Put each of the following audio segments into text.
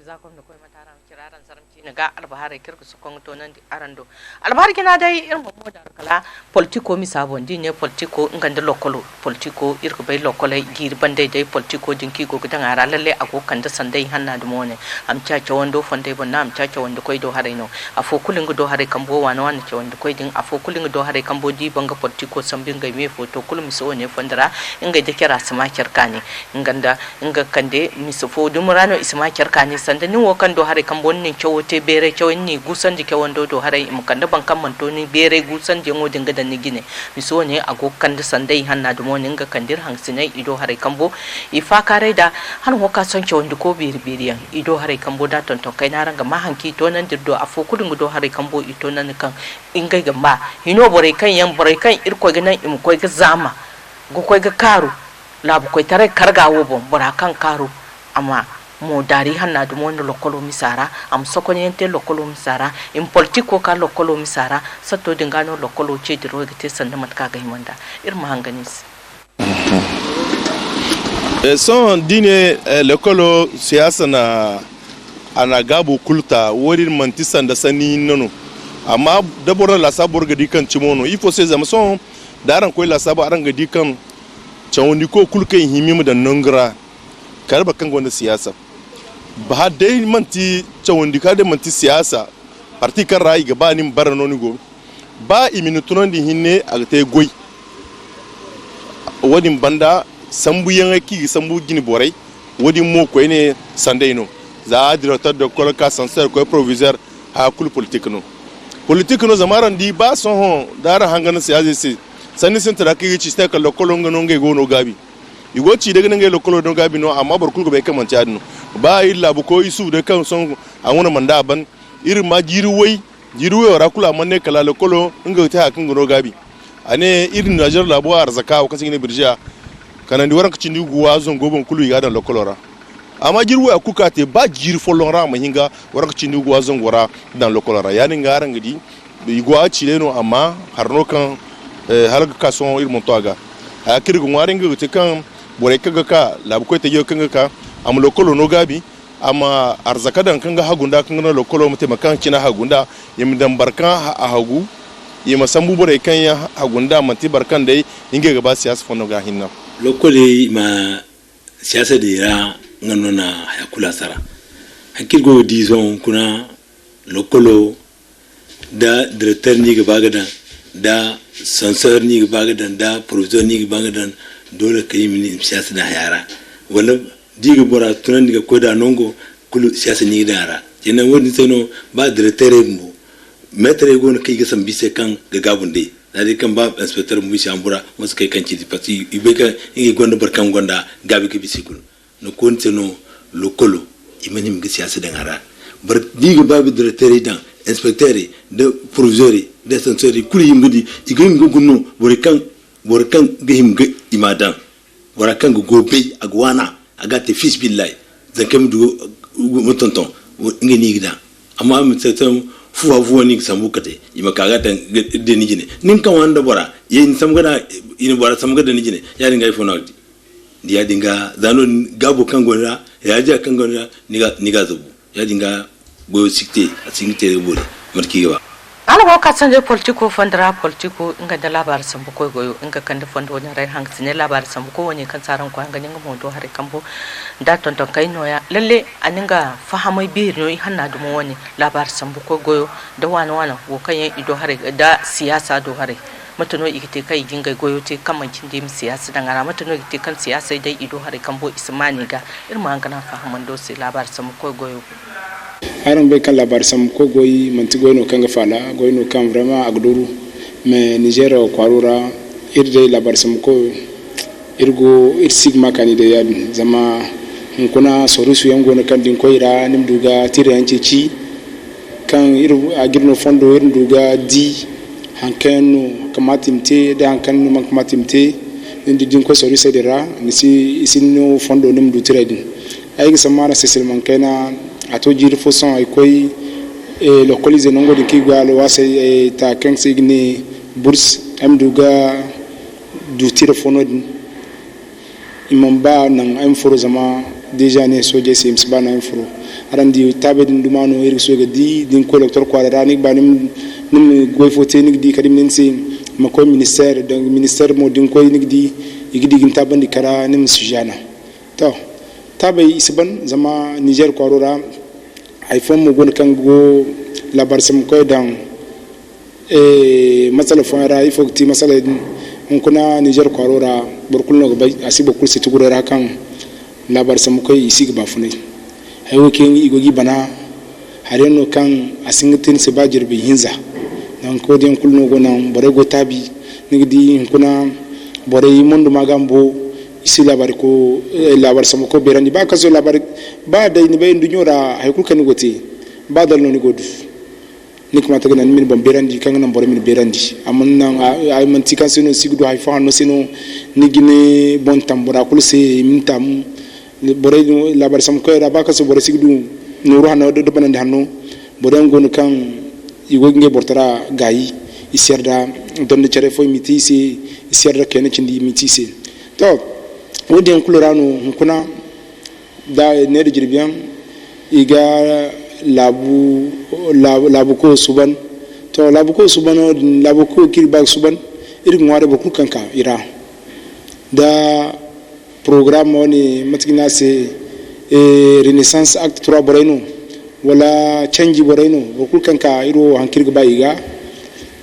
zakom da koi mataran kiraran saramci na ga albahare kirku su kon to nan di arando albahar kina dai irin mo da kala politiko mi sabon di ne politiko nganda lokolo politiko irku bai lokolo gir bande dai politiko dinki go gidan ara lalle agokan da sandai hanna da mone am cha cha wando fonde bon nam cha cha wando koi do hare no afo kulin do hare kambo wana wana cha wando koi din afo kulin do hare kambo di banga politiko sambin ga me foto kulum so ne fondara inga da kira sama kirkani inganda inga kande mi so fo dumurano isma kirkani sanda ni wokan do hare kan bonni chowote bere chawni gusan jike wando do hare im kanda ban kan manto ni bere gusan je ngodin ga dan ni gine mi so ne ago kanda sandai hanna do monin ga kandir hangsinai ido hare kambo ifa kare da han woka son chawndi ko biri biriyan ido hare kambo da tonton kai na ranga ma hanki to nan dirdo afo kudin do hare kambo ito nan kan ingai ga ma hino bore kan yan bore kan irko ga nan im koi ga zama go koi ga karu labu koi tare kargawo bon bora kan karu amma mo dari hanna dum wonde lokolo misara am sokonyente lokolo misara in politiko ka lokolo misara satto dingano lokolo cediro gete sanda matka ga himanda irma hanganis son dine lokolo siyasa na ana gabu kulta worin mantisan da sani nono amma dabora la sabor ga dikan cimono ifo sai zama son daran koy la sabo aran ga dikan chawndi ko kulkan himimu da nongra karba kan gonda siyasa ba dai manti chawndi ka da manti siyasa parti kan rai ga ba nin barano ni go ba iminu tunondi hinne agate goy wodi banda sambu yanga ki sambu gini borai wodi mo ko ne sandeino za directeur de coloca censeur ko proviseur ha kul politique no zamaran di ba son dara hangana siyasa se sani sin tara ki ci sta ka lokolo ngono nge go no gabi igo ci daga nge lokolo no gabi no amma bar kulgo be kaman ci adno ba illa bu ko isu da kan son awuna manda ban irin ma jiruwai wara kula manne kala lokolo nge ta kan gono gabi ane irin najar labo arzaka ko kasin ne birja kanan di waran ka cindi guwa zon gobon kulu ya da lokolora amma jiruwa kuka te ba jir folora ma hinga waran ka cindi guwa zon gora dan lokolora yani ngaran gidi igo a ci leno amma harno kan halga kason irin montoga a kirgun warin ga te kan bore kaga ka labu ko te yo kanga ka am lokolo no gabi amma arzaka dan kanga hagunda kanga lokolo mute makan kina hagunda yim dan barkan a hagu yima sambu bore kan ya hagunda manti barkan dai inge ga ba siyasa fono ga hinna lokole ma siyasa de ra ngano na yakula sara hakirgo dizon kuna lokolo da directeur ni ga bagadan da censeur ni ga bagadan da proviseur ni ga bagadan dole kai mini siyasa da yara wala diga bora tunan diga koda nongo kulu siyasa ni da yara kenan wani sano ba directeur mu metre go na kai ga sambise kan ga gabunde dadi kan ba inspecteur mu shi ambura wasu kai kan ci di pati ibe ka ingi gonda barkan gonda gabi ke bisikul no konte no lokolo imani mi siyasa da yara bar diga babu directeur dan inspecteur de proviseur de censeur kuli yimgudi igin gunno borikan gahim ga imadan borikan go gobe agwana agate fils billahi zakam du mutonton ngeni gida amma mutatam fuwa ni sambu kate imaka gata de ni jine nin kan wanda bora yin samgada in bora samgada ni jine ya dinga ifona dia dinga zano gabo kan gona ya ja kan gona niga zubu ya dinga go sikte asingte bole marki gaba algo ka sanje politiko fandara politiko inga da labar sambu ko goyo inga kan da fando ne rai hang sine labar sambu ko woni kan saran ko hanga ninga modo hare kambo da tonton kai noya lalle aninga fahamai bi no hanna dum woni labar sambu ko goyo da wana wo kan yan ido hare da siyasa do hare matuno ikite kai ginga goyo te kamancin dim siyasa dan ara matuno ikite kan siyasa dai ido hare kambo ismani ga irma hanga na fahaman do sai labar sambu ko goyo aran be kan labar sam ko goyi manti goyno kanga fala goyno kan vraiment agdoru mais niger kwarura irde labar sam ko irgo sigma kanide yadi zama kuna sorusu yango na kan din koira nim duga tire yanci ci kan iru agirno fondo iru duga di hankeno kamatimte da hankeno makamatimte indi din ko sorusu dira nisi isinno fondo nim du tire din ay samara seselman kana ato jiri foson ay koy localiser nongo de kigalo wase ta kan signi bourse am duga du tire fonodin imamba nan am foro zama deja ne soje sims bana am foro arandi tabe din dumano irgo soga din collector kwarara ni banim nim goy fote ni di kadim nense mako ministère donc ministère mo din koy ni di igidi gin tabandi kara nim sujana to tabe isban zama Niger kwarora ay fam mo gon kan go la barsam koy dan masala fara ifokti masala on kuna Niger kwarora borkulno go bay asibo kul se tugurera kan la barsam koy isig ba funay hay woken igogi bana hareno kan asingatin se bajir bi hinza nan ko den kulno go nan bore go tabi nigdi kuna bore mondo magambo isi labar ko labar sam ko berani ba kaso labar ba dai ni bay ndunyora hay kul kan goti ba dal no ni godu nikma tagana min bom berandi kan nan bore min berandi amon nan ay man tikan sino sigdu hay fa no sino nigine bon tambura kul se mintam bore labar sam ko ra ba kaso bore sigdu nuru hano do banande hanno bore ngonu kan igoge bortara gayi iserda donde cere fo mitisi iserda kene cindi mitisi to wodi en kulorano kuna da ne de jirbian iga labu ko suban to labu ko suban labu ko kirba suban iri ngware boku kanka ira da programme woni matkina se renaissance act 3 boreno wala change boreno boku kanka iro hankirga bayiga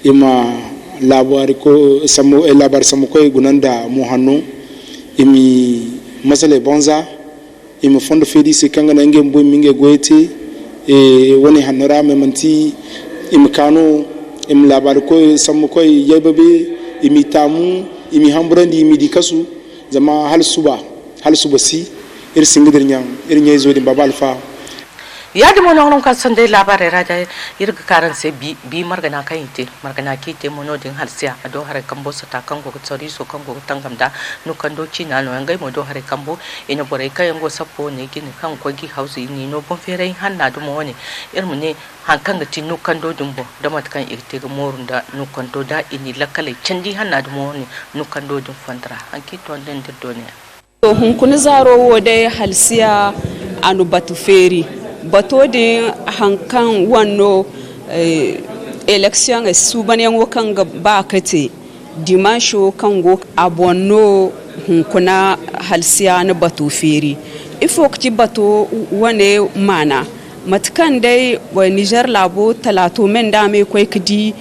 ima labari ko samo labar samo ko gunanda mo hanno imi masale bonza imi fondo fedi se kanga na ngem boy minge goyete woni hanora memanti imi kanu imi labar ko samo ko yebabe imi tamu imi hambrandi imi dikasu zama hal suba si ir singidir nyam ir nyezo di babalfa ya de mono non kan sande labare raja irga karan se bi margana kayite margana kite mono din halsia ado hare kambo sata kango tsori so kango tangamda no kando china no ngai modo hare kambo ina bore kayango sapo ne gini kan kogi house ni no bon fere hanna do mo ne irmune hankan ga tin no kando dumbo da matkan irte ga morunda no kando da ini lakale candi hanna do mo ne no kando dum fandra hanki to den dirdo ne to hun kun zaro wode halsia anu batu feri bato de hankan wanno election e subane ngo kanga ba kate dimanche kango abonno hunkuna halsiya na bato feri ifo ki bato wane mana matkan dai wa Niger labo talato men da me koy kidi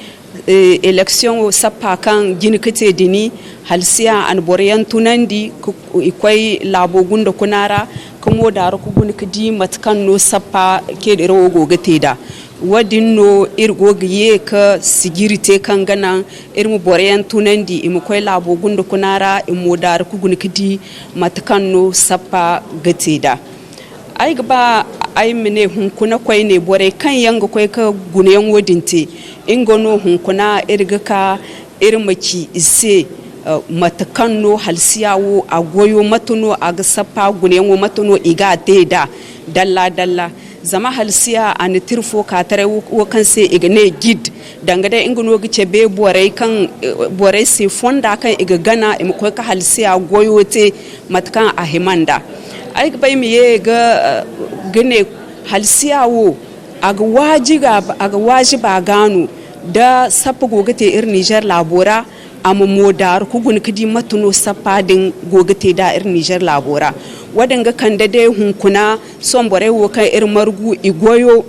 election sappa kan gini kate dini halsiya an boryan tunandi koy labo gunda kunara kamo da ku gun kidi matkan no sappa ke da rogo gateda wadin no irgo giye ka sigirite kan gana irmu boreyan tunandi imu koy labo gunda kunara imu da ku gun kidi matkan no sappa gateda ai gaba ai mene hunkuna koy ne bore kan yanga koy ka guneyan wodinte ingono hunkuna irga ka irmaki ise matakanno halsiyawo agoyo matuno aga sappa gunewo matuno iga teda dalla zama halsiya an tirfo ka tare wo kan se igne gid dangade ingono gice be borai kan borai se fonda kan iga gana im ko ka halsiya goyo te matkan a himanda ai bai mi ye ga gane halsiyawo aga wajiba gano da sappa gogate ir Niger labora amma modar kugun kidi matuno sapadin gogate da ir Niger labora wadanga kanda dai hunkuna son bore wo kan ir margu igoyo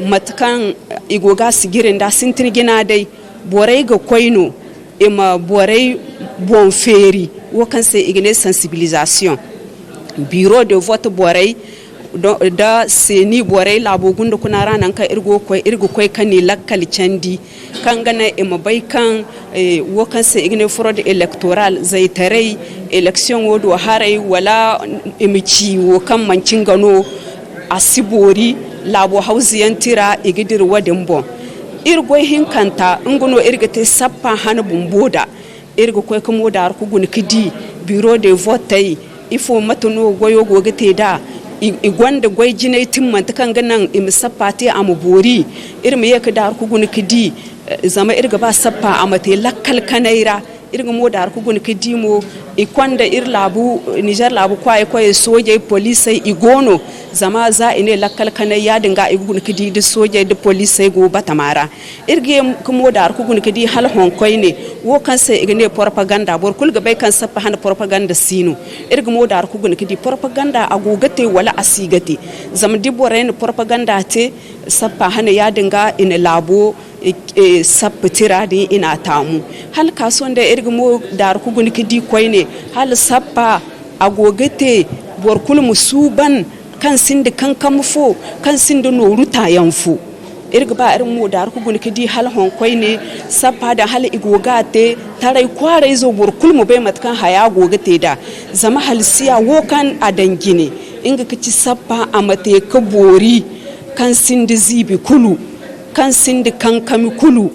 matkan igoga sigirin da sintin gina dai borai ga koino ima borai bon feri wo kan sai igne sensibilisation bureau de vote borai da seni borai labogun da kuna ranan ka irgo koi kan ni lakkal candi kan gana ima bai kan wokan se igne fraud electoral zai tare election wodo harai wala imici wokan mancin gano asibori labo hausiyan tira igidir wadin bon irgo hinkanta nguno irgate sappa hana bumboda irgo koi kamo da ku gun kidi bureau de vote ifo matuno goyo gogete da igwanda gwai jinai timman ta kan ganan imisapati amubori irmi yaka da harku gun kidi zama irga ba sappa amate lakkal kanaira irga mo da harku gun kidi mo ikwanda labu Niger labu kwaye soje police igono zama za ine lakkal kana ya dinga igun kidi da soje da police go batamara irge kuma da ku gun kidi hal hon koyne wo kan sai igne propaganda bor kul ga bai kan sappa han propaganda sino irge mo da ku gun kidi propaganda agogate wala asigate zama dibore ne propaganda te sappa han ya dinga ine labo sappitira da ina tamu hal kasuwan da irgimo da ku gun kidi koyne hal sappa agogate borkul musuban kan sindi kan kamfo kan sindi noruta yanfu irga ba irin mu da ku gun kidi hal hon koyne sappa da hal igogate tarai kware zo borkul mu bai matkan haya gogate da zama hal siya wokan adangine inga kici sappa amate ka bori kan sindi zibi kulu kan sindi kankami kulu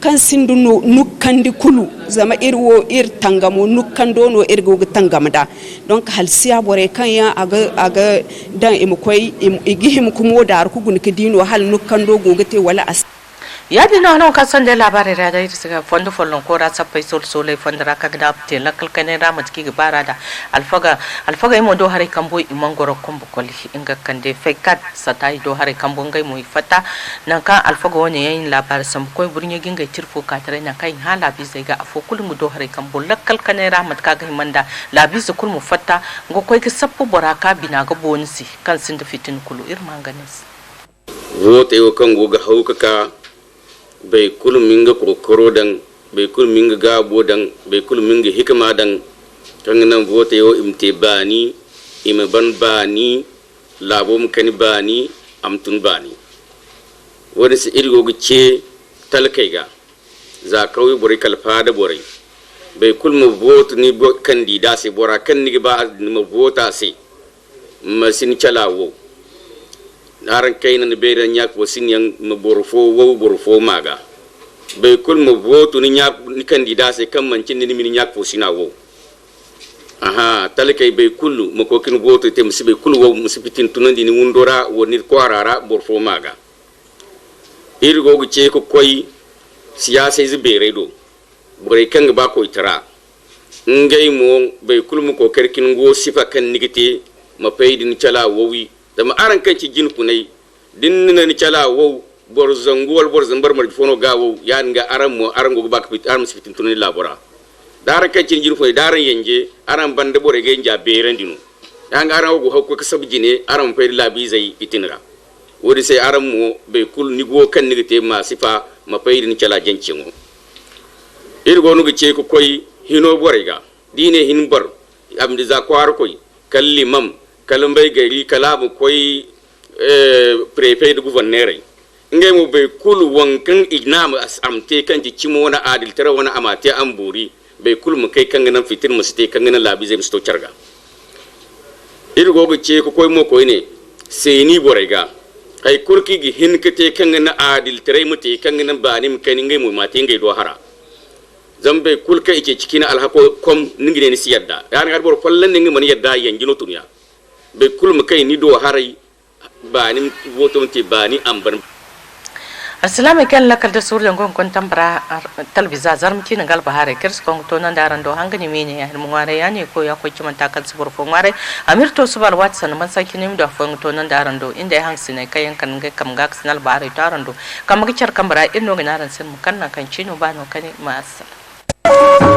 kan sindi nukkandi kulu zama irwo tangamo nukkando no irgo tangamda donc hal siya bore kan ya aga dan imkoy igihim kumo dar ku gun kidino hal nukkando gogete wala as ya dina no kasan da labarai da dai suka fondo follon ko ra sapai sol fondara ka da te lakal kane ra matki gibara da alfaga imo do hare kambo imangoro kombo koli inga kande fekat satai do hare kambo ngai mu fata nan ka alfaga woni yayin labar sam koy burnye ginga tirfo ka tare nan kai hala bi sai ga afo kulmu do hare kambo lakal kane ra matka ga manda labi su kulmu fata go koy ka sappo boraka bina ga bonisi kan sin da fitin kulu irmanganes wote yo kan go ga hauka ka bai kul minga kokoro dan bai kul minga gabo dan bai kul minga hikma dan kan nan vote yo imte bani ima ban bani labo mkani bani amtun bani wani si irgo gice talkai ga za kawai bore kalfa da bore bai kul mu vote ni kandida se bora kan ni ba mu vota se masin chalawo naran kayna ne be ran yak wasin yang mo borfo maga be kul mo votu ni nyak ni kandida se kam man cin ni min nyak fo sinawo aha talakay be kullu mo ko kin votu te musibe kul wo musibitin tunandi ni wundora woni ko arara borfo maga irgo gu ce ko koy siyasa izi redo bore kan ba ko itara ngay mo be kul mo ko kerkin go sifa kan nigiti ma paydi chala wowi dama aran kan ci jin kunai dinna ni chala wo bor zangol bor zambar mar fono gawo yan nga aran go bak fit aran sifitin tunani labora dara kan ci jin kunai dara yenje aran bande bore ge nja berandinu yan nga aran go hakko ka sabjine aran fayri labi zai itinra wodi sai aran mo be kul ni go kan ni te ma sifa ma fayri ni chala jencingo irgo no ge ce ko koy hino borega dine hin bor amdi za kwar koy kallimam kalambay gari kalabu koy prefet du gouverneur ngay mo be kul wankan ignam amte kan ci cimo na adil tara wana amate amburi be kul mu kai kan nan fitir mu site kan nan labi zai sto charga irgo go ce ko koy mo koy ne seni borega ay kurki gi hin kete kan nan adil tara mu te kan nan bani mu kai ngay mo mate ngay do hara zambe kul kai ke cikina alhako kom ningine ni siyadda yan gar bor fallan ningi man yadda yangino tunya be kul mu kai ni do harai bani voton ti bani amban assalamu alaikum lakal da surjan gon kon tambara talbiza zarmti na galba hare kirs kon to nan daran do hangani mene ya mu ngare ya ne ko ya ko kiman takal subur fo ngare amir to subal watsan man saki nim do fo to nan daran do inda ya hangsi ne kayan kan ga kam ga snal bare taran do kam ga char kambara inno ga naran sen mu kanna kan chino ba no kani ma asal